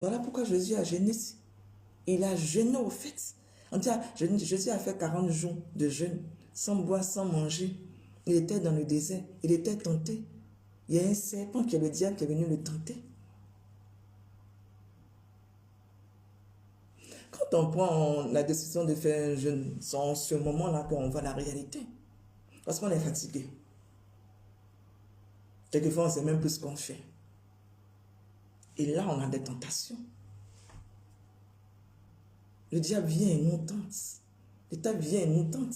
Voilà pourquoi Jésus a jeûné. Il a jeûné au fait. On dit, Jésus a fait 40 jours de jeûne, sans boire, sans manger. Il était dans le désert, il était tenté. Il y a un serpent qui est le diable qui est venu le tenter. Quand on prend la décision de faire un jeûne, c'est en ce moment-là qu'on voit la réalité. Parce qu'on est fatigué. Quelquefois, on ne sait même plus ce qu'on fait. Et là, on a des tentations. Le diable vient et nous tente. L'État vient et nous tente.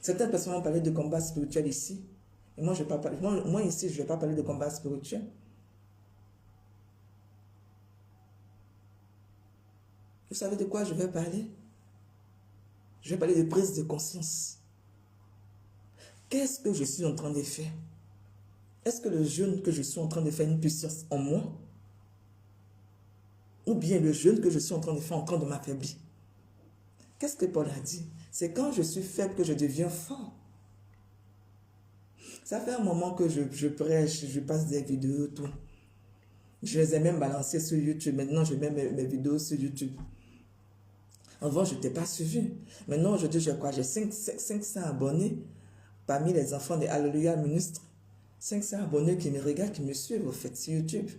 Certaines personnes ont parlé de combat spirituel ici. Et moi, je pas parler. Moi, ici, je ne vais pas parler de combat spirituel. Vous savez de quoi je vais parler? Je vais parler de prise de conscience. Qu'est-ce que je suis en train de faire? Est-ce que le jeûne que je suis en train de faire a une puissance en moi? Ou bien le jeûne que je suis en train de faire est en train de m'affaiblir? Qu'est-ce que Paul a dit? C'est quand je suis faible que je deviens fort. Ça fait un moment que je prêche, je passe des vidéos, tout. Je les ai même balancées sur YouTube. Maintenant, je mets mes vidéos sur YouTube. Avant, je n'étais pas suivi. Maintenant, aujourd'hui, j'ai quoi? J'ai 500 abonnés parmi les enfants des Alléluia ministres. 500 abonnés qui me regardent, qui me suivent, au fait, sur YouTube.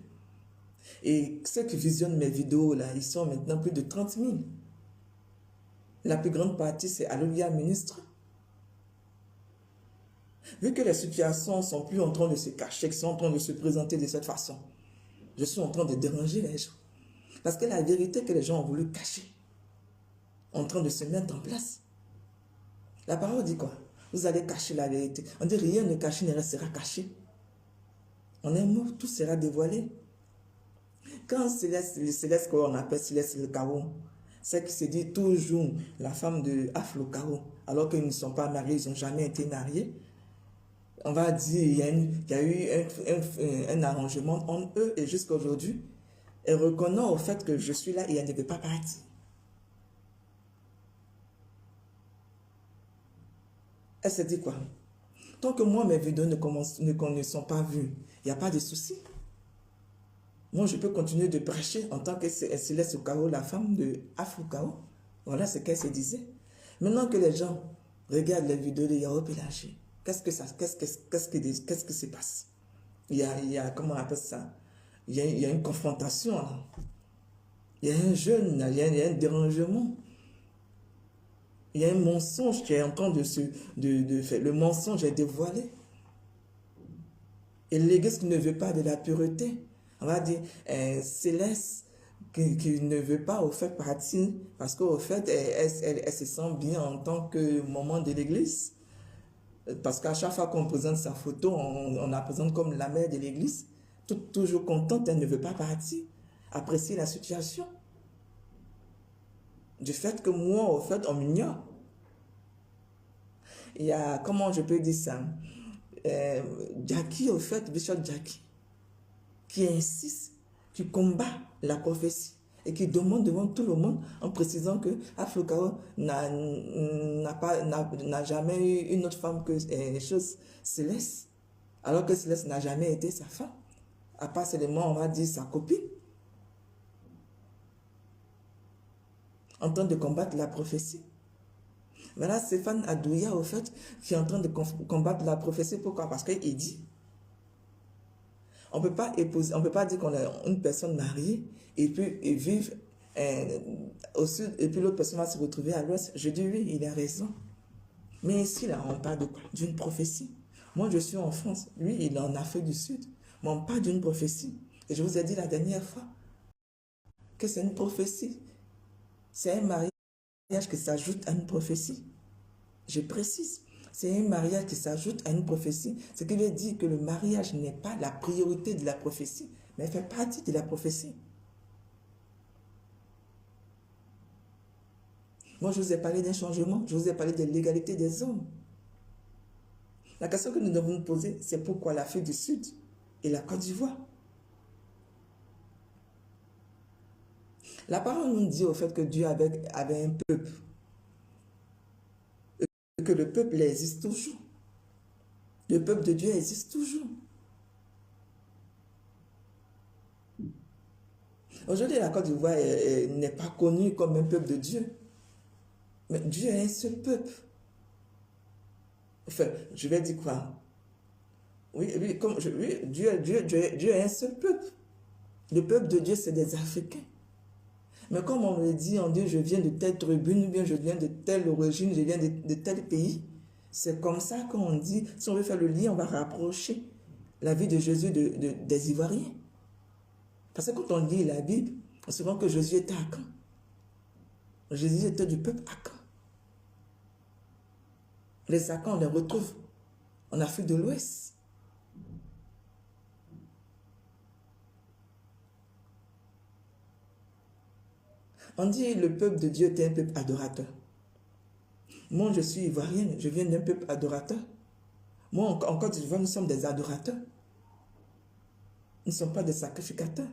Et ceux qui visionnent mes vidéos, là, ils sont maintenant plus de 30 000. La plus grande partie, c'est Alléluia ministre. Vu que les situations ne sont plus en train de se cacher, qui sont en train de se présenter de cette façon, je suis en train de déranger les gens. Parce que la vérité que les gens ont voulu cacher, en train de se mettre en place. La parole dit quoi? Vous allez cacher la vérité. On dit rien ne caché ne restera caché. En un mot, tout sera dévoilé. Quand Céleste, qu'on appelle Céleste le Cao, c'est qui se dit toujours la femme de Aflo Cao, alors qu'ils ne sont pas mariés, ils n'ont jamais été mariés. On va dire il y a eu un arrangement entre eux et jusqu'à aujourd'hui. Elle reconnaît au fait que je suis là et elle ne veut pas partir. Elle se dit quoi? Tant que moi, mes vidéos ne sont pas vues, il n'y a pas de souci. Moi, je peux continuer de prêcher en tant que Céleste Cao, la femme de Afro Cao. Voilà ce qu'elle se disait. Maintenant que les gens regardent les vidéos de Yao Pélagie, qu'est-ce qui se passe? Comment on appelle ça? Il y a une confrontation, là. Il y a un jeûne, il y a un dérangement. Il y a un mensonge qui est en train de faire. Le mensonge est dévoilé. Et l'Église qui ne veut pas de la pureté, on va dire, Céleste, qui ne veut pas au fait partir, parce qu'au fait, elle se sent bien en tant que maman de l'Église. Parce qu'à chaque fois qu'on présente sa photo, on la présente comme la mère de l'Église. Toujours contente, elle ne veut pas partir. Apprécier la situation. Du fait que moi, au fait, on m'ignore. Il y a, comment je peux dire ça? Jackie, au fait, Bishop Jackie, qui insiste, qui combat la prophétie et qui demande devant tout le monde en précisant que Afro Cao n'a jamais eu une autre femme que Céleste, alors que Céleste n'a jamais été sa femme, à part seulement, on va dire, sa copine, en train de combattre la prophétie. Voilà Stéphane Adouya, au fait, qui est en train de combattre la prophétie. Pourquoi? Parce qu'il dit, on ne peut pas épouser, on peut pas dire qu'on est une personne mariée et puis vivre au sud et puis l'autre personne va se retrouver à l'ouest. Je dis oui, il a raison. Mais ici, là, on parle de quoi? D'une prophétie. Moi, je suis en France. Lui, il est en Afrique du Sud. Mais on parle d'une prophétie. Et je vous ai dit la dernière fois que c'est une prophétie. C'est un mariage qui s'ajoute à une prophétie. Je précise. C'est un mariage qui s'ajoute à une prophétie. Ce qui veut dire que le mariage n'est pas la priorité de la prophétie, mais fait partie de la prophétie. Moi, je vous ai parlé d'un changement. Je vous ai parlé de l'égalité des hommes. La question que nous devons nous poser, c'est pourquoi l'Afrique du Sud et la Côte d'Ivoire. La parole nous dit au fait que Dieu avait un peuple. Et que le peuple existe toujours. Le peuple de Dieu existe toujours. Aujourd'hui, la Côte d'Ivoire n'est pas connue comme un peuple de Dieu. Mais Dieu est un seul peuple. Enfin, je vais dire quoi? Oui, oui, oui, Dieu est un seul peuple. Le peuple de Dieu, c'est des Africains. Mais comme on me dit, on dit, je viens de telle tribune, ou bien je viens de telle origine, je viens de tel pays. C'est comme ça qu'on dit, si on veut faire le lien, on va rapprocher la vie de Jésus des Ivoiriens. Parce que quand on lit la Bible, on se rend que Jésus était à Caen. Jésus était du peuple à Caen. Les Akans, on les retrouve en Afrique de l'Ouest. On dit le peuple de Dieu était un peuple adorateur. Moi, je suis ivoirienne, je viens d'un peuple adorateur. Moi, en Côte d'Ivoire, nous sommes des adorateurs. Nous ne sommes pas des sacrificateurs.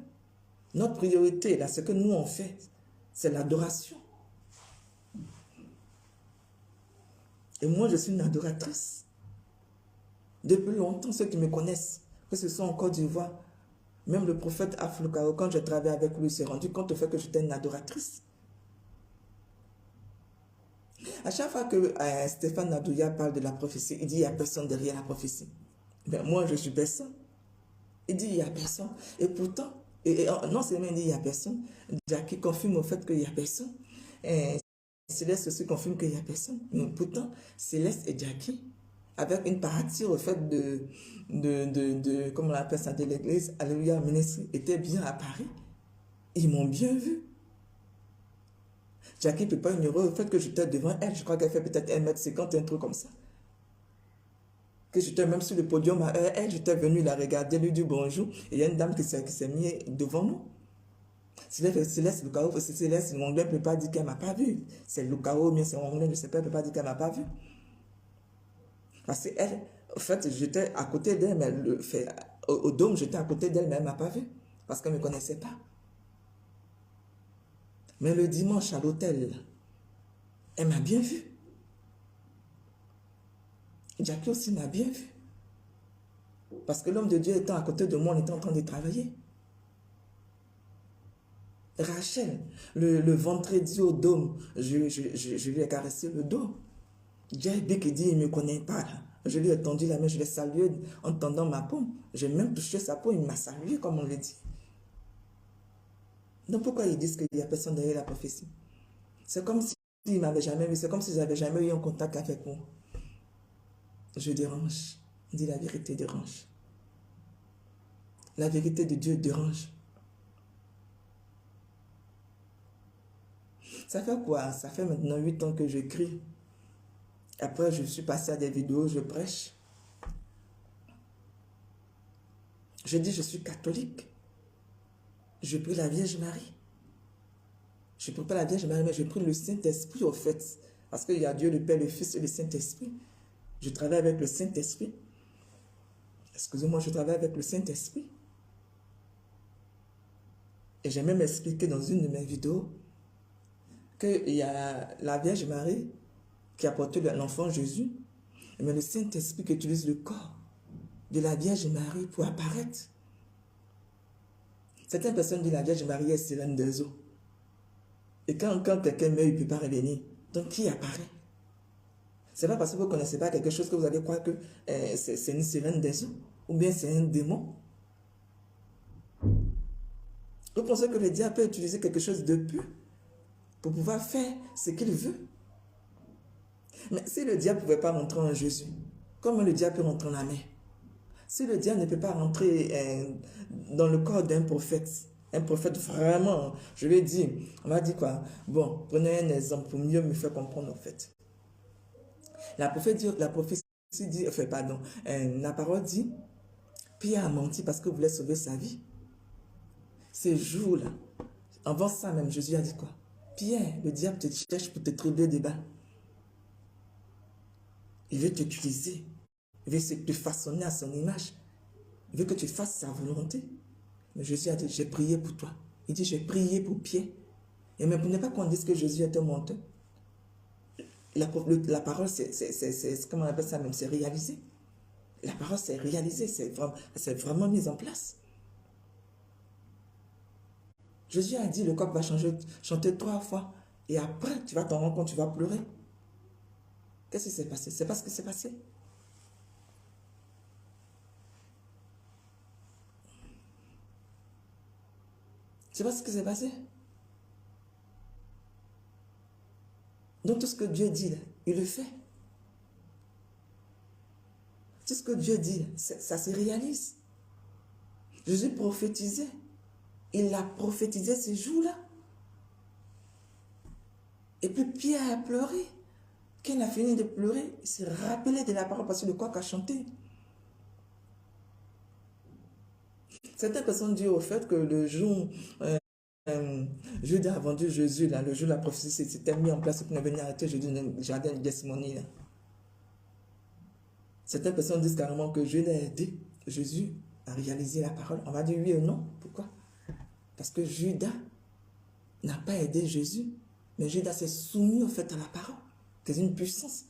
Notre priorité, là, ce que nous on fait, c'est l'adoration. Et moi, je suis une adoratrice. Depuis longtemps, ceux qui me connaissent, que ce soit en Côte d'Ivoire, même le prophète Aflokao, quand je travaillais avec lui, il s'est rendu compte du fait que j'étais une adoratrice. À chaque fois que Stéphane Adouya parle de la prophétie, il dit il n'y a personne derrière la prophétie. Ben, moi, je suis personne. Il dit il n'y a personne. Et pourtant, non seulement il dit il n'y a personne, Jackie confirme au fait qu'il n'y a personne. Et Céleste aussi confirme qu'il n'y a personne. Mais pourtant, Céleste et Jackie, avec une partie au fait comment on appelle ça, de l'église, Alléluia Ministry, étaient bien à Paris. Ils m'ont bien vu. Jackie ne peut pas ignorer le fait que j'étais devant elle. Je crois qu'elle fait peut-être 1,50 m, un truc comme ça. Que j'étais même sur le podium à elle, j'étais venu la regarder, lui dire bonjour. Et il y a une dame qui s'est mise devant nous. Céleste Lucao, parce que Céleste, l'anglais ne peut pas dire qu'elle ne m'a pas vu. C'est Lucao, mais c'est anglais, je ne sais pas, elle ne peut pas dire qu'elle ne m'a pas vu. Parce qu'elle, en fait, j'étais à côté d'elle, mais au dôme, j'étais à côté d'elle, mais elle ne m'a pas vu. Parce qu'elle ne me connaissait pas. Mais le dimanche à l'hôtel, elle m'a bien vu. Jackie aussi m'a bien vu. Parce que l'homme de Dieu étant à côté de moi, on était en train de travailler. Rachel, le vendredi au dôme, je lui ai caressé le dos. Jabi qui dit, il ne me connaît pas. Je lui ai tendu la main, je l'ai salué en tendant ma paume. J'ai même touché sa peau, il m'a salué, comme on le dit. Donc pourquoi ils disent qu'il n'y a personne derrière la prophétie? C'est comme s'il ne m'avait jamais vu, c'est comme si je n'avais jamais eu un contact avec moi. Je dérange. On dit la vérité dérange. La vérité de Dieu dérange. Ça fait quoi? Ça fait maintenant 8 ans que j'écris. Après, je suis passé à des vidéos, je prêche. Je dis, je suis catholique. Je prie la Vierge Marie. Je ne prie pas la Vierge Marie, mais je prie le Saint-Esprit au fait. Parce qu'il y a Dieu, le Père, le Fils et le Saint-Esprit. Je travaille avec le Saint-Esprit. Excusez-moi, je travaille avec le Saint-Esprit. Et j'ai même expliqué dans une de mes vidéos qu'il y a la Vierge Marie qui a porté l'enfant Jésus, mais le Saint-Esprit qui utilise le corps de la Vierge Marie pour apparaître. Certaines personnes disent que la Vierge Marie est sirène des eaux. Et quand quelqu'un meurt, il ne peut pas revenir. Donc, qui apparaît? Ce n'est pas parce que vous ne connaissez pas quelque chose que vous allez croire que c'est une sirène des eaux, ou bien c'est un démon. Vous pensez que le diable peut utiliser quelque chose de pur pour pouvoir faire ce qu'il veut? Mais si le diable ne pouvait pas rentrer en Jésus, comment le diable peut rentrer en la mer? Si le diable ne peut pas rentrer dans le corps d'un prophète, un prophète vraiment, je vais dire, on va dire quoi? Bon, prenez un exemple pour mieux me faire comprendre en fait. La prophétie dit, enfin pardon, la parole dit, Pierre a menti parce qu'il voulait sauver sa vie. Ces jours-là, avant ça même, Jésus a dit quoi? Pierre, le diable te cherche pour te tribler des balles. Il veut t'utiliser. Il veut te façonner à son image. Il veut que tu fasses sa volonté. Mais Jésus a dit, j'ai prié pour toi. Il dit, j'ai prié pour Pierre. Et même pour ne pas qu'on dise que Jésus est un menteur. La parole, c'est comment on appelle ça même, c'est réalisé. La parole, c'est réalisé, c'est vraiment mis en place. Jésus a dit, le coq va chanter 3 fois. Et après, tu vas t'en rendre compte, tu vas pleurer. Qu'est-ce qui s'est passé? C'est pas ce qui s'est passé. C'est pas ce qui s'est passé. Donc tout ce que Dieu dit, là, il le fait. Tout ce que Dieu dit, ça se réalise. Jésus prophétisait. Il a prophétisé ces jours-là. Et puis Pierre a pleuré. Quand il a fini de pleurer, il s'est rappelé de la parole parce que le coq a chanté. Certaines personnes disent au fait que le jour Judas a vendu Jésus, là, le jour de la prophétie, c'était mis en place pour ne venir arrêter Jésus dans le jardin de Gethsemane. Certaines personnes disent carrément que Judas a aidé Jésus à réaliser la parole. On va dire oui ou non. Pourquoi? Parce que Judas n'a pas aidé Jésus, mais Judas s'est soumis au fait à la parole. C'est une puissance.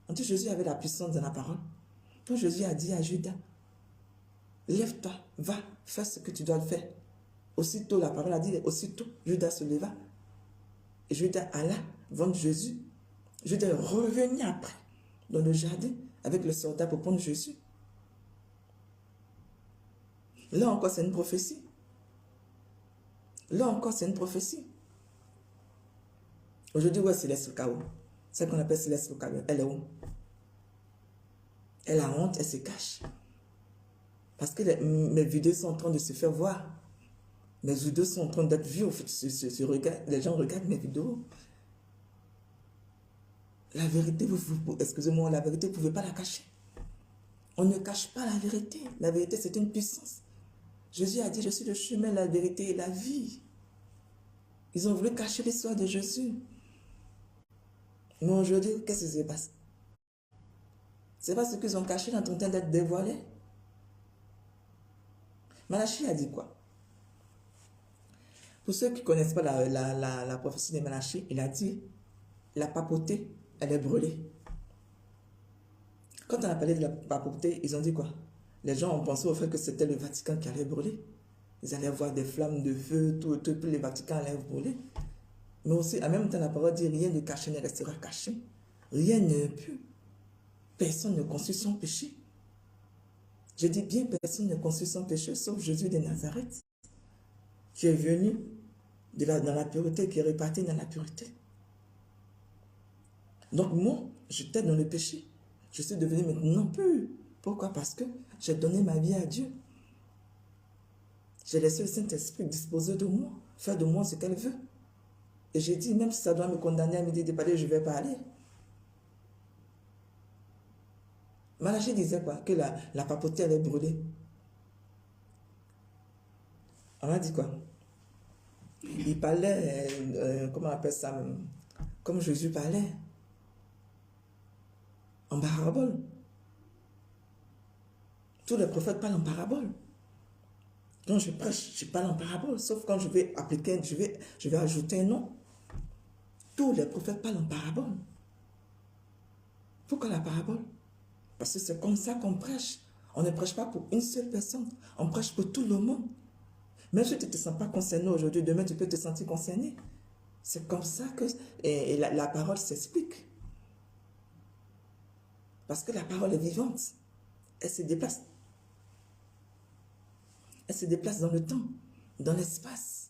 En tout, Jésus avait la puissance de la parole. Quand Jésus a dit à Judas, lève-toi, va, fais ce que tu dois faire. Aussitôt, la parole a dit, aussitôt, Judas se leva. Et Judas alla vendre Jésus. Judas est revenu après, dans le jardin, avec le soldat pour prendre Jésus. Là encore, c'est une prophétie. Là encore, c'est une prophétie. Aujourd'hui, où est Céleste Kao? Celle qu'on appelle Céleste Kao, elle est où? Elle a honte, elle se cache. Parce que mes vidéos sont en train de se faire voir. Mes vidéos sont en train d'être vues. Les gens regardent mes vidéos. La vérité, excusez-moi, la vérité, vous ne pouvez pas la cacher. On ne cache pas la vérité. La vérité, c'est une puissance. Jésus a dit, je suis le chemin, la vérité et la vie. Ils ont voulu cacher l'histoire de Jésus. Mais aujourd'hui, qu'est-ce qui se passe? C'est pas ce qu'ils ont caché dans ton temps d'être dévoilé. Malachie a dit quoi? Pour ceux qui ne connaissent pas la prophétie de Malachie, il a dit, la papauté, elle est brûlée. Quand on a parlé de la papauté, ils ont dit quoi? Les gens ont pensé au fait que c'était le Vatican qui allait brûler. Ils allaient voir des flammes de feu, tout, puis le Vatican allait brûler. Mais aussi, en même temps, la parole dit, rien de caché ne restera caché. Rien n'est pu. Personne ne conçut son péché. Je dis bien, personne ne conçut son péché, sauf Jésus de Nazareth, qui est venu dans la pureté, qui est reparti dans la pureté. Donc moi, j'étais dans le péché. Je suis devenu maintenant pur. Pourquoi? Parce que j'ai donné ma vie à Dieu. J'ai laissé le Saint-Esprit disposer de moi, faire de moi ce qu'elle veut. Et j'ai dit, même si ça doit me condamner à me dire de parler, je ne vais pas aller. Malachie disait quoi? Que la papauté allait brûler. On a dit quoi? Il parlait, comment on appelle ça? Comme Jésus parlait. En parabole. Tous les prophètes parlent en parabole. Quand je prêche, je parle en parabole. Sauf quand je vais appliquer, je vais ajouter un nom. Tous les prophètes parlent en parabole. Pourquoi la parabole? Parce que c'est comme ça qu'on prêche. On ne prêche pas pour une seule personne. On prêche pour tout le monde. Même si tu ne te sens pas concerné aujourd'hui, demain tu peux te sentir concerné. C'est comme ça que la parole s'explique. Parce que la parole est vivante. Elle se déplace. Elle se déplace dans le temps, dans l'espace,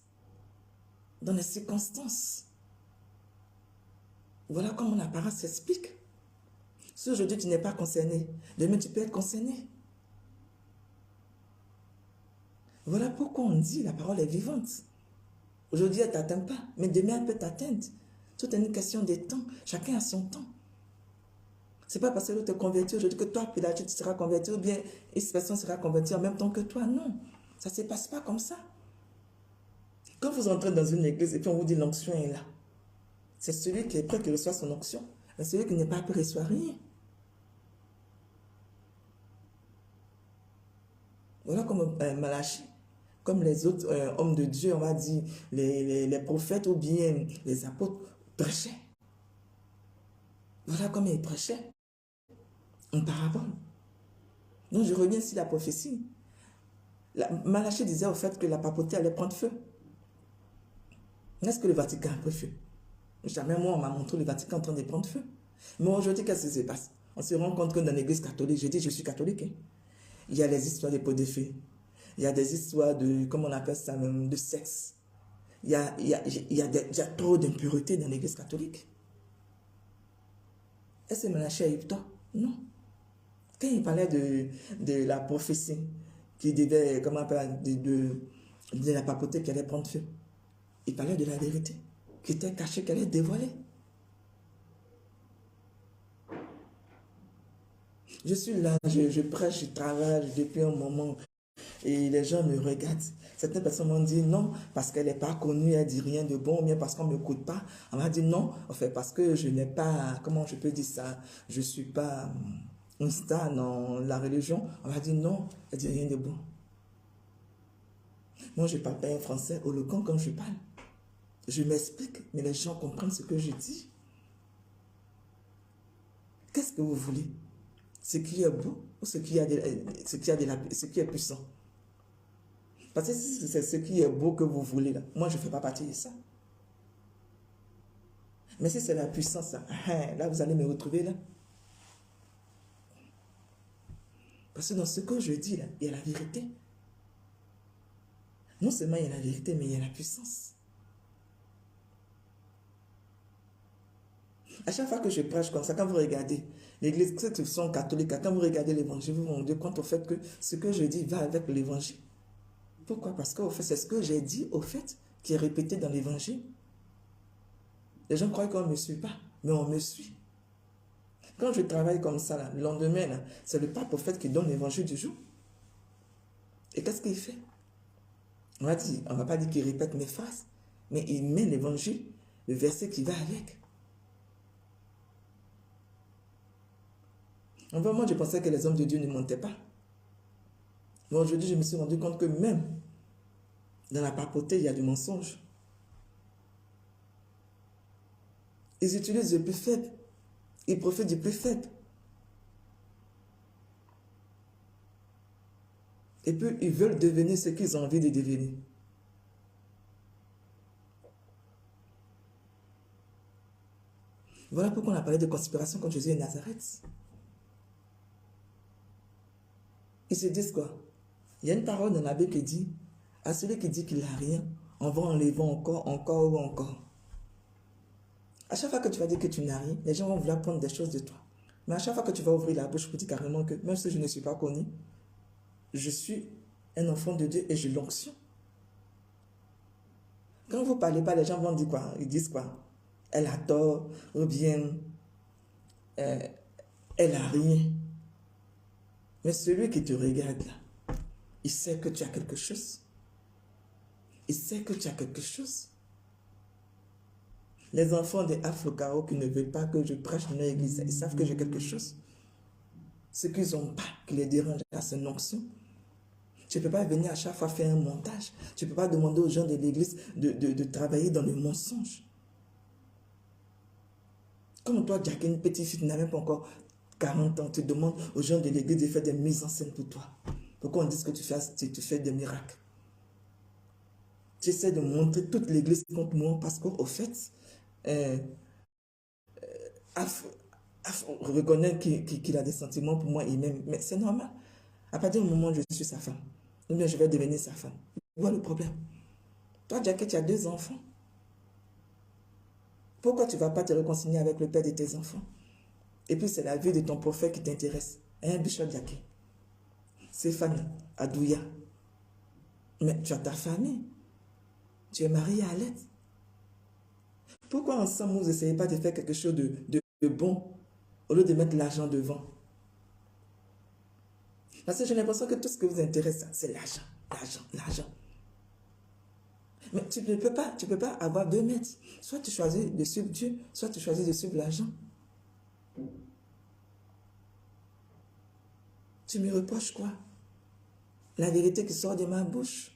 dans les circonstances. Voilà comment la parole s'explique. Si aujourd'hui tu n'es pas concerné, demain tu peux être concerné. Voilà pourquoi on dit la parole est vivante. Aujourd'hui elle ne t'atteint pas, mais demain elle peut t'atteindre. Tout est une question de temps. Chacun a son temps. Ce n'est pas parce que l'autre est converti aujourd'hui que toi, Pilatus, tu seras converti ou bien une personne sera convertie en même temps que toi. Non, ça ne se passe pas comme ça. Quand vous entrez dans une église et puis on vous dit l'onction est là, c'est celui qui est prêt qui reçoit son onction. Mais celui qui n'est pas prêt ne reçoit rien. Voilà comme Malachie, comme les autres hommes de Dieu, on va dire, les prophètes ou bien les apôtres prêchaient. Voilà comme ils prêchaient en parabole. Donc je reviens sur la prophétie. Malachie disait au fait que la papauté allait prendre feu. Est-ce que le Vatican a pris feu? Jamais moi, on m'a montré le Vatican en train de prendre feu. Mais aujourd'hui, qu'est-ce qui se passe? On se rend compte que dans l'église catholique, je dis, je suis catholique, hein, il y a les histoires de pots de feu. Il y a des histoires de, comment on appelle ça même, de sexe. Il y a trop d'impureté dans l'église catholique. Est-ce que Mélaché a eu tort? Non. Quand il parlait de la prophétie qui devait, comment on appelle, de la papauté qui allait prendre feu, il parlait de la vérité qui était cachée, qui allait dévoiler. Je suis là, je prêche, je travaille depuis un moment et les gens me regardent. Certaines personnes m'ont dit non, parce qu'elle n'est pas connue, elle dit rien de bon, ou bien parce qu'on ne m'écoute pas. On m'a dit non, en fait, parce que je n'ai pas, comment je peux dire ça, je ne suis pas une star dans la religion. On m'a dit non, elle dit rien de bon. Moi, je ne parle pas un français éloquent quand je parle. Je m'explique, mais les gens comprennent ce que je dis. Qu'est-ce que vous voulez? Ce qui est beau ou ce qui est puissant? Parce que si c'est ce qui est beau que vous voulez, là, moi, je ne fais pas partie de ça. Mais si c'est la puissance, là, vous allez me retrouver là. Parce que dans ce que je dis là, il y a la vérité. Non seulement il y a la vérité, mais il y a la puissance. À chaque fois que je prêche comme ça, quand vous regardez l'église, ceux qui sont catholiques, quand vous regardez l'évangile, vous vous rendez compte au fait que ce que je dis va avec l'évangile. Pourquoi? Parce qu'au fait, c'est ce que j'ai dit, au fait, qui est répété dans l'évangile. Les gens croient qu'on ne me suit pas, mais on me suit. Quand je travaille comme ça, là, le lendemain, c'est le pape, au fait, qui donne l'évangile du jour. Et qu'est-ce qu'il fait? On ne va pas dire qu'il répète mes phrases, mais il met l'évangile, le verset qui va avec. En fait, moi, je pensais que les hommes de Dieu ne mentaient pas. Mais aujourd'hui, je me suis rendu compte que même dans la papauté, il y a du mensonge. Ils utilisent le plus faible. Ils profitent du plus faible. Et puis, ils veulent devenir ce qu'ils ont envie de devenir. Voilà pourquoi on a parlé de conspiration quand Jésus est Nazareth. Ils se disent quoi? Il y a une parole dans la Bible qui dit, à celui qui dit qu'il n'a rien, on va enlever encore, encore ou encore. À chaque fois que tu vas dire que tu n'as rien, les gens vont vouloir prendre des choses de toi. Mais à chaque fois que tu vas ouvrir la bouche pour dire carrément que même si je ne suis pas connu, je suis un enfant de Dieu et j'ai l'onction. Quand vous ne parlez pas, les gens vont dire quoi? Ils disent quoi? Elle a tort, ou bien elle n'a rien. Mais celui qui te regarde là, il sait que tu as quelque chose. Il sait que tu as quelque chose. Les enfants des Afro-Caro qui ne veulent pas que je prêche dans l'église, ils savent que j'ai quelque chose. Ce qu'ils n'ont pas, qui les dérange à son onction. Tu ne peux pas venir à chaque fois faire un montage. Tu ne peux pas demander aux gens de l'église de travailler dans le mensonge. Comme toi, Jack, une petite fille, tu n'as même pas encore 40 ans, tu demandes aux gens de l'église de faire des mises en scène pour toi. Pourquoi on dit que tu fais des miracles? Tu essaies de montrer toute l'église contre moi parce qu'au fait, reconnaître qu'il a des sentiments pour moi et même, mais c'est normal. À partir du moment où je suis sa femme, ou bien je vais devenir sa femme. Voilà le problème. Toi, Jackie, tu as 2 enfants. Pourquoi tu ne vas pas te réconcilier avec le père de tes enfants? Et puis c'est la vie de ton prophète qui t'intéresse. Hein, Bishop Jackie? Stéphane, Adouya. Mais tu as ta famille. Tu es marié à l'aide. Pourquoi ensemble, vous n'essayez pas de faire quelque chose de bon au lieu de mettre l'argent devant? Parce que j'ai l'impression que tout ce qui vous intéresse, c'est l'argent, l'argent, l'argent. Mais tu ne peux pas avoir 2 mètres. Soit tu choisis de suivre Dieu, soit tu choisis de suivre l'argent. Tu me reproches quoi? La vérité qui sort de ma bouche.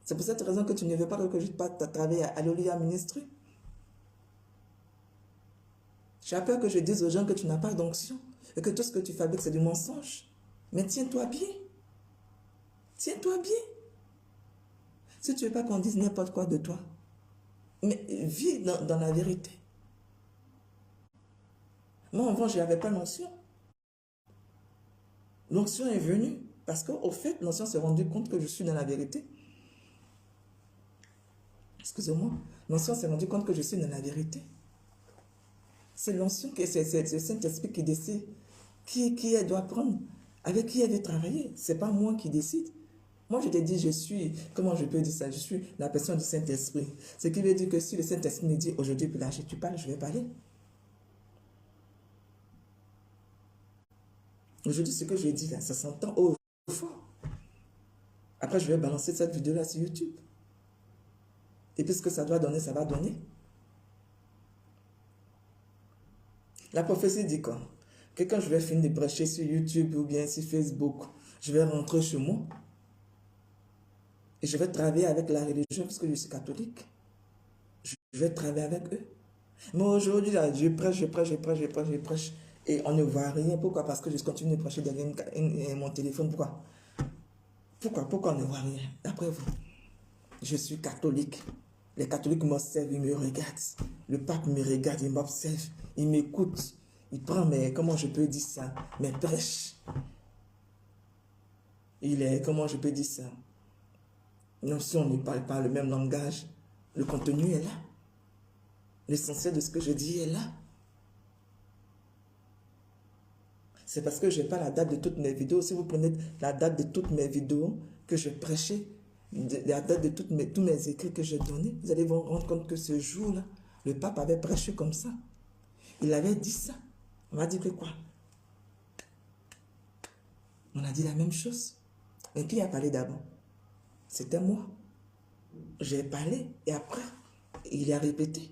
C'est pour cette raison que tu ne veux pas que je parte travailler à Alléluia Ministry. J'ai peur que je dise aux gens que tu n'as pas d'onction et que tout ce que tu fabriques, c'est du mensonge. Mais tiens-toi bien. Tiens-toi bien. Si tu ne veux pas qu'on dise n'importe quoi de toi, Mais vis dans la vérité. Moi, avant, je n'avais pas l'onction. L'onction est venue parce qu'au fait, l'onction s'est rendu compte que je suis dans la vérité. Excusez-moi. L'onction s'est rendu compte que je suis dans la vérité. C'est l'onction, c'est le Saint-Esprit qui décide qui elle doit prendre, avec qui elle veut travailler. Ce n'est pas moi qui décide. Moi, je te dis, je suis, comment je peux dire ça? Je suis la personne du Saint-Esprit. Ce qui veut dire que si le Saint-Esprit me dit aujourd'hui, là, tu parles, je vais parler. Aujourd'hui, ce que je dis là, ça s'entend au fort. Après, je vais balancer cette vidéo-là sur YouTube. Et puis, ce que ça doit donner, ça va donner. La prophétie dit quoi? Que quand je vais finir de prêcher sur YouTube ou bien sur Facebook, je vais rentrer chez moi et je vais travailler avec la religion parce que je suis catholique. Je vais travailler avec eux. Mais aujourd'hui, là, je prêche. Et on ne voit rien. Pourquoi? Parce que je continue de prêcher derrière mon téléphone. Pourquoi on ne voit rien? D'après vous, je suis catholique. Les catholiques m'observent, ils me regardent. Le pape me regarde, il m'observe, il m'écoute. Il prend mes, comment je peux dire ça, mes prêches. Il est, comment je peux dire ça? Même si on ne parle pas le même langage, le contenu est là. L'essentiel de ce que je dis est là. C'est parce que je n'ai pas la date de toutes mes vidéos. Si vous prenez la date de toutes mes vidéos que je prêchais, la date de tous mes écrits que j'ai donnés, vous allez vous rendre compte que ce jour-là, le pape avait prêché comme ça. Il avait dit ça. On m'a dit que quoi? On a dit la même chose. Mais qui a parlé d'abord? C'était moi. J'ai parlé et après, il a répété.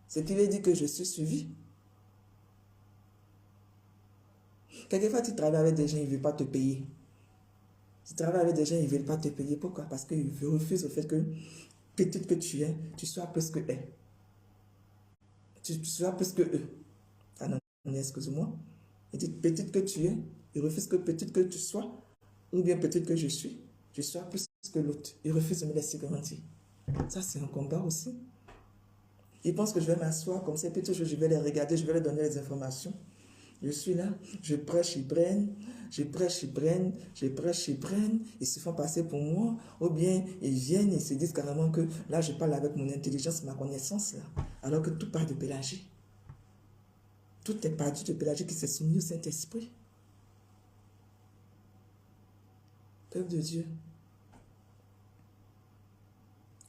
Ce qui veut dire que je suis suivi. Quelquefois, tu travailles avec des gens, ils ne veulent pas te payer. Tu travailles avec des gens, ils ne veulent pas te payer. Pourquoi? Parce qu'ils refusent le fait que, petite que tu es, tu sois plus que eux. Tu sois plus que eux. Ah non, excuse-moi. Il dit petite que tu es, ils refusent que petite que tu sois, ou bien petite que je sois plus que l'autre. Ils refusent de me laisser grandir. Ça, c'est un combat aussi. Ils pensent que je vais m'asseoir comme ça, et puis toujours je vais les regarder, je vais leur donner les informations. Je suis là, je prêche, ils prennent, je prêche, ils prennent, je prêche, ils prennent, ils se font passer pour moi, ou bien ils viennent, ils se disent carrément que là, je parle avec mon intelligence, ma connaissance, là, alors que tout part de Pélagie. Tout est parti de Pélagie qui s'est soumis au Saint-Esprit. Peuple de Dieu.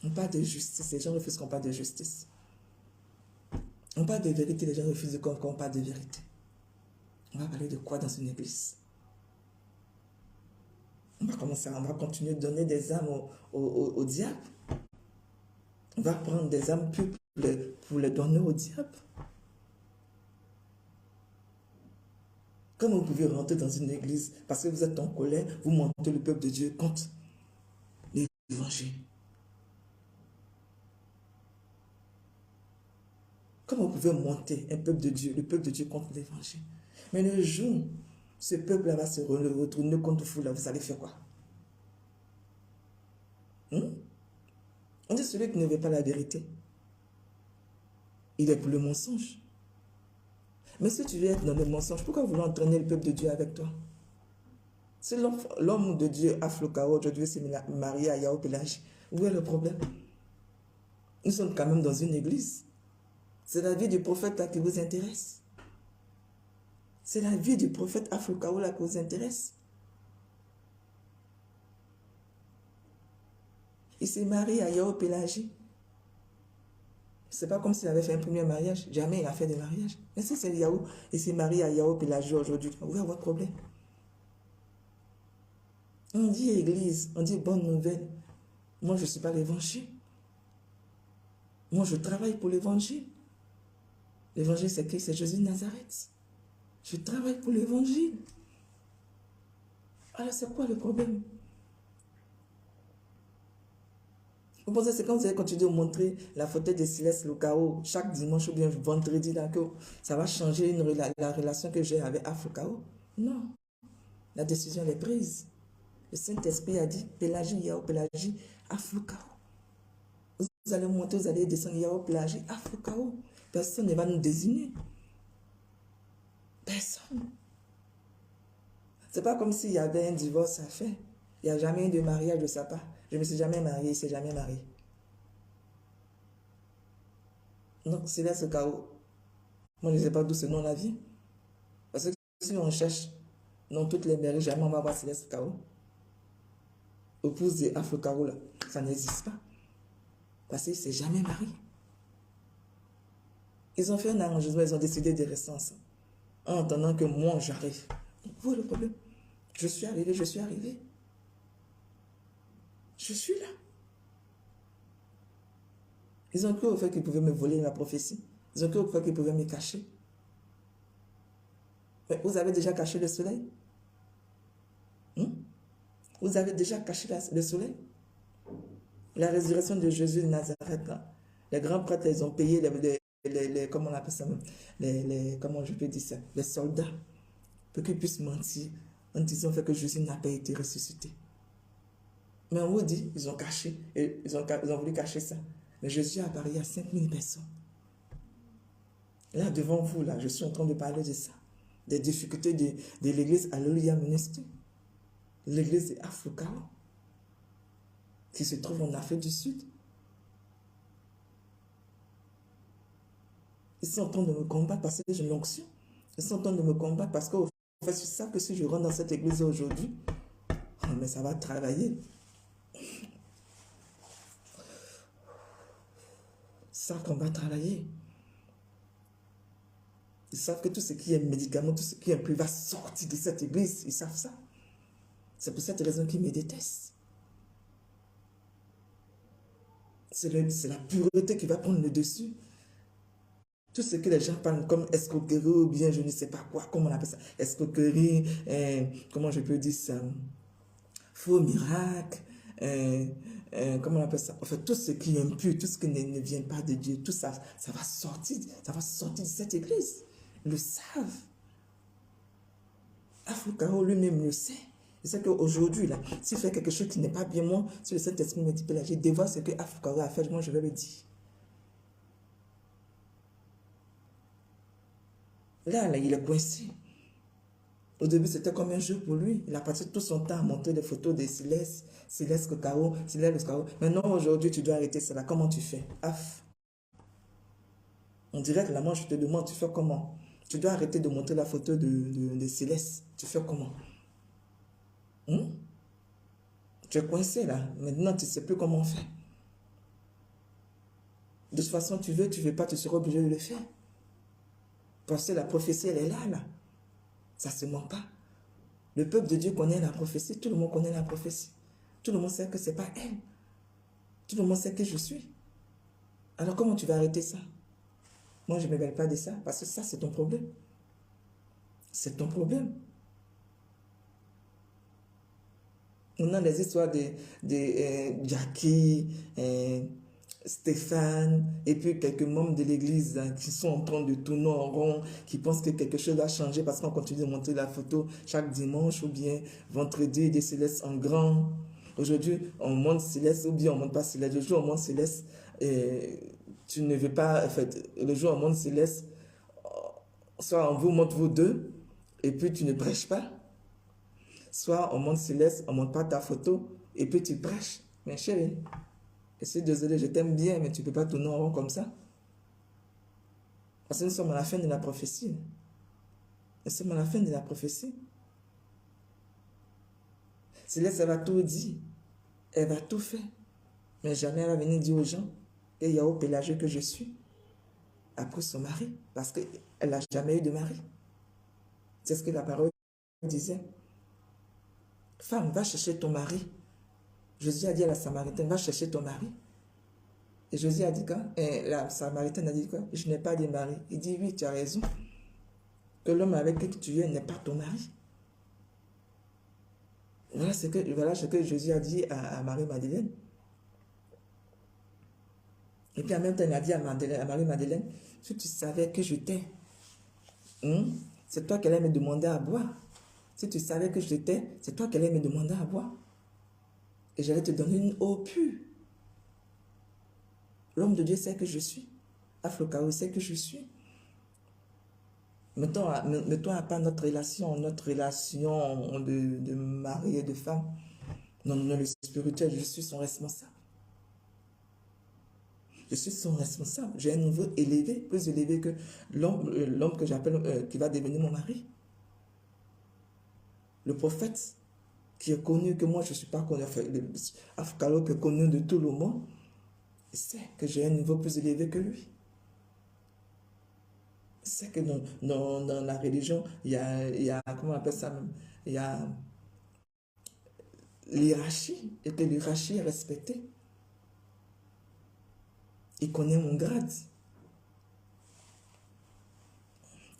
On parle de justice, les gens refusent qu'on parle de justice. On parle de vérité, les gens refusent qu'on parle de vérité. On va parler de quoi dans une église? On va continuer de donner des âmes au diable. On va prendre des âmes pures pour les donner au diable. Comment vous pouvez rentrer dans une église parce que vous êtes en colère, vous montez le peuple de Dieu contre l'évangile? Comment vous pouvez monter un peuple de Dieu, le peuple de Dieu contre l'évangile? Mais le jour, ce peuple-là va se retourner contre vous, là, vous allez faire quoi? On dit celui qui ne veut pas la vérité, il est pour le mensonge. Mais si tu veux être dans le mensonge, pourquoi vouloir entraîner le peuple de Dieu avec toi? Si l'homme de Dieu Aflokao aujourd'hui s'est marié à Yao Pélagie, où est le problème? Nous sommes quand même dans une église. C'est la vie du prophète là qui vous intéresse. C'est la vie du prophète Aflokao là qui vous intéresse. Il s'est marié à Yao Pélagie. C'est pas comme s'il avait fait un premier mariage. Jamais il a fait de mariage. Mais si c'est Yao, il s'est marié à Yao Pélagie aujourd'hui, où est votre problème? On dit église, on dit bonne nouvelle. Moi, je ne suis pas l'évangile. Moi, je travaille pour l'évangile. L'évangile, c'est qui? C'est Jésus de Nazareth. Je travaille pour l'évangile. Alors, c'est quoi le problème? Vous pensez que c'est quand vous allez continuer de montrer la photo de Céleste Lukao chaque dimanche ou bien vendredi là, que ça va changer la relation que j'ai avec Aflokao? Non. La décision est prise. Le Saint-Esprit a dit Pélagie, Yao Pélagie, Aflokao. Vous allez monter, vous allez descendre, il y a au plage, Afro-Kao. Personne ne va nous désigner. Personne. C'est pas comme s'il y avait un divorce à faire. Il n'y a jamais eu de mariage de sa part. Je ne me suis jamais mariée, il ne s'est jamais marié. Donc, c'est là ce chaos. Moi, je ne sais pas d'où ce nom-là vient. Parce que si on cherche dans toutes les mairies, jamais on va voir Céleste Kao. Épouse de Afro Kao, là. Ça n'existe pas. Parce qu'il ne s'est jamais marié. Ils ont fait un arrangement, ils ont décidé de rester ensemble. En attendant que moi, j'arrive. Vous voyez le problème? Je suis arrivé, je suis arrivé. Je suis là. Ils ont cru au fait qu'ils pouvaient me voler la prophétie. Ils ont cru au fait qu'ils pouvaient me cacher. Mais vous avez déjà caché le soleil? Vous avez déjà caché le soleil? La résurrection de Jésus de Nazareth, là, les grands prêtres, ils ont payé comment on appelle ça même? Comment je peux dire ça? Les soldats, pour qu'ils puissent mentir en disant fait que Jésus n'a pas été ressuscité. Mais on vous dit, ils ont caché, ils ont voulu cacher ça. Mais Jésus a apparu à 5000 personnes. Là, devant vous, là, je suis en train de parler de ça. Des difficultés de l'église Alléluia Ministry. L'église de Afro-Kao, qui se trouve en Afrique du Sud. Ils sont en train de me combattre parce que j'ai l'onction. Ils sont en train de me combattre parce qu'au fait, c'est ça que si je rentre dans cette église aujourd'hui, mais ça va travailler. Ils savent qu'on va travailler. Ils savent que tout ce qui est médicament, tout ce qui est impur va sortir de cette église. Ils savent ça. C'est pour cette raison qu'ils me détestent. C'est la pureté qui va prendre le dessus. Tout ce que les gens parlent comme escroquerie ou bien je ne sais pas quoi, comment on appelle ça, escroquerie, comment je peux dire ça, faux miracle, comment on appelle ça, en fait, tout ce qui est impur, tout ce qui ne vient pas de Dieu, tout ça, ça va sortir de cette église. Ils le savent. Afro-Kao lui-même le sait. Il sait qu'aujourd'hui, là, s'il fait quelque chose qui n'est pas bien, moi, si le Saint-Esprit me dit, là, je dévoile ce que Afro-Kao a fait, moi, je vais le dire. Là, il est coincé. Au début, c'était comme un jeu pour lui. Il a passé tout son temps à montrer des photos de Céleste Kao. Maintenant, aujourd'hui, tu dois arrêter cela. Comment tu fais? On dirait que là, moi, je te demande, tu fais comment? Tu dois arrêter de montrer la photo de Céleste. Tu fais comment? Tu es coincé là. Maintenant, tu ne sais plus comment faire. De toute façon, tu veux pas, tu seras obligé de le faire. Parce que la prophétie, elle est là. Ça ne se ment pas. Le peuple de Dieu connaît la prophétie. Tout le monde connaît la prophétie. Tout le monde sait que ce n'est pas elle. Tout le monde sait que je suis. Alors comment tu vas arrêter ça? Moi, je ne me mêle pas de ça. Parce que ça, c'est ton problème. C'est ton problème. On a les histoires de Jackie, Stéphane, et puis quelques membres de l'église qui sont en train de tourner en rond, qui pensent que quelque chose va changer parce qu'on continue de montrer la photo chaque dimanche ou bien vendredi des Célestes en grand. Aujourd'hui, on monte Céleste ou bien on ne monte pas Céleste. Le jour où on monte Céleste, tu ne veux pas, en fait, le jour où on monte Céleste, soit on vous montre vous deux, et puis tu ne prêches pas. Soit on monte Céleste, on ne monte pas ta photo, et puis tu prêches. Mais chérie, je suis désolé, je t'aime bien, mais tu ne peux pas tourner en rond comme ça. Parce que nous sommes à la fin de la prophétie. Nous sommes à la fin de la prophétie. Céleste, elle va tout dire. Elle va tout faire. Mais jamais elle va venir dire aux gens, et il y a au Pélagé que je suis. Après son mari. Parce qu'elle n'a jamais eu de mari. C'est ce que la parole disait. Femme, va chercher ton mari. Jésus a dit à la Samaritaine, va chercher ton mari. Et Jésus a dit quoi? Et la Samaritaine a dit quoi? Je n'ai pas de mari. Il dit, oui, tu as raison. Que l'homme avec qui tu es n'est pas ton mari. Voilà ce que Jésus a dit à Marie-Madeleine. Et puis en même temps, il a dit à Marie-Madeleine, si tu savais que je t'ai, c'est toi qui allais me demander à boire. Si tu savais que je t'ai, c'est toi qui allais me demander à boire. Et j'allais te donner une eau pure. L'homme de Dieu sait que je suis. Afro-Caro sait que je suis. Mettons à part notre relation de mari et de femme. Non, non, le spirituel, je suis son responsable. Je suis son responsable. J'ai un niveau élevé, plus élevé que l'homme que j'appelle, qui va devenir mon mari. Le prophète qui est connu, que moi je ne suis pas connu, enfin, Afro-Caro qui est connu de tout le monde, il sait que j'ai un niveau plus élevé que lui. C'est que dans la religion, il y a, comment on appelle ça même? Il y a l'hierarchie, et que l'hierarchie est respectée. Il connaît mon grade.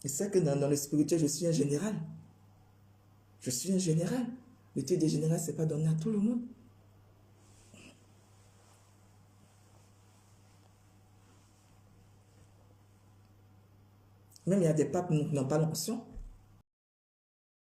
Il sait que dans le spirituel, je suis un général. Je suis un général. Le titre de général, ce n'est pas donné à tout le monde. Même il y a des papes qui n'ont pas l'onction.